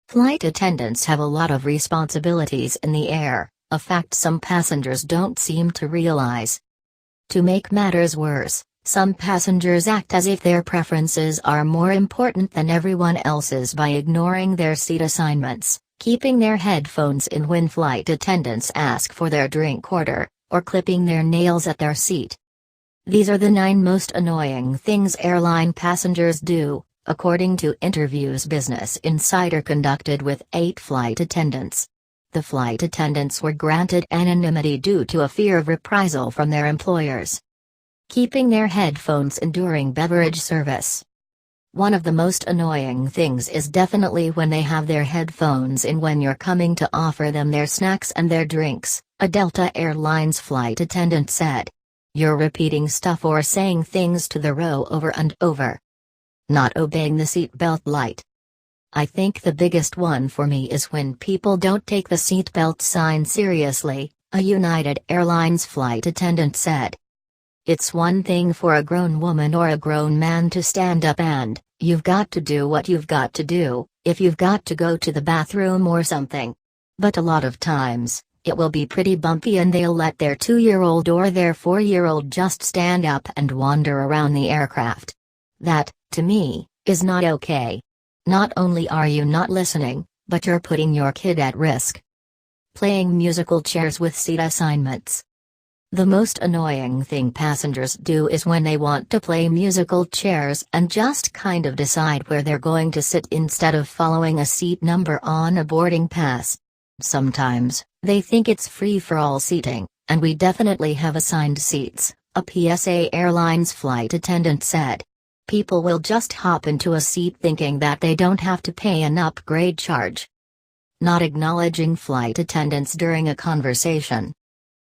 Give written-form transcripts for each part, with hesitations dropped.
Flight attendants have a lot of responsibilities in the air, a fact some passengers don't seem to realize. To make matters worse, some passengers act as if their preferences are more important than everyone else's by ignoring their seat assignments, keeping their headphones in when flight attendants ask for their drink order, or clipping their nails at their seat. These are the 9 most annoying things airline passengers do, according to interviews Business Insider conducted with 8 flight attendants. The flight attendants were granted anonymity due to a fear of reprisal from their employers. Keeping their headphones in during beverage service. One of the most annoying things is definitely when they have their headphones in when you're coming to offer them their snacks and their drinks, a Delta Airlines flight attendant said. You're repeating stuff or saying things to the row over and over. Not obeying the seatbelt light. I think the biggest one for me is when people don't take the seatbelt sign seriously, a United Airlines flight attendant said. It's one thing for a grown woman or a grown man to stand up and, you've got to do what you've got to do, if you've got to go to the bathroom or something. But a lot of times, it will be pretty bumpy and they'll let their 2-year-old or their 4-year-old just stand up and wander around the aircraft. That, to me, is not okay. Not only are you not listening, but you're putting your kid at risk. Playing musical chairs with seat assignments. The most annoying thing passengers do is when they want to play musical chairs and just kind of decide where they're going to sit instead of following a seat number on a boarding pass. Sometimes, they think it's free-for-all seating, and we definitely have assigned seats, a PSA Airlines flight attendant said. People will just hop into a seat thinking that they don't have to pay an upgrade charge. Not acknowledging flight attendants during a conversation.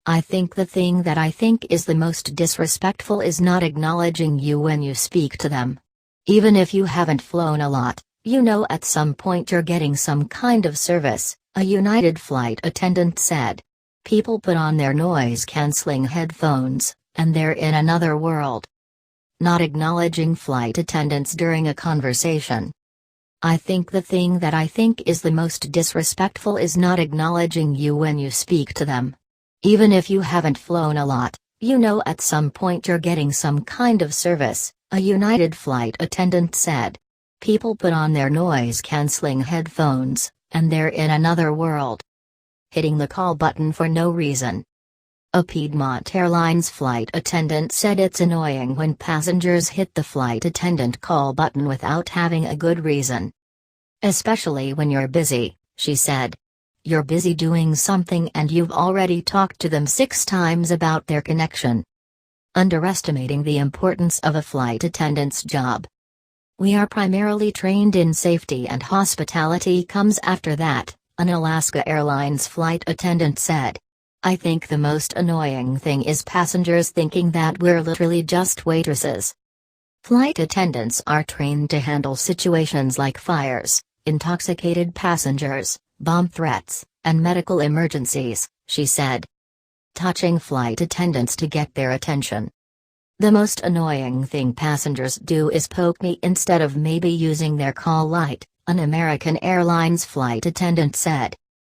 I think the thing that I think is the most disrespectful is not acknowledging you when you speak to them. Even if you haven't flown a lot, you know at some point you're getting some kind of service, a United flight attendant said. People put on their noise-canceling headphones, and they're in another world. Not acknowledging flight attendants during a conversation. I think the thing that I think is the most disrespectful is not acknowledging you when you speak to them. Even if you haven't flown a lot, you know at some point you're getting some kind of service, a United flight attendant said. People put on their noise-canceling headphones, and they're in another world. Hitting the call button for no reason. A Piedmont Airlines flight attendant said it's annoying when passengers hit the flight attendant call button without having a good reason. Especially when you're busy, she said. You're busy doing something and you've already talked to them 6 times about their connection. Underestimating the importance of a flight attendant's job. We are primarily trained in safety and hospitality comes after that, an Alaska Airlines flight attendant said. I think the most annoying thing is passengers thinking that we're literally just waitresses. Flight attendants are trained to handle situations like fires, intoxicated passengers, bomb threats, and medical emergencies, she said. Touching flight attendants to get their attention. The most annoying thing passengers do is poke me instead of maybe using their call light, an American Airlines flight attendant said.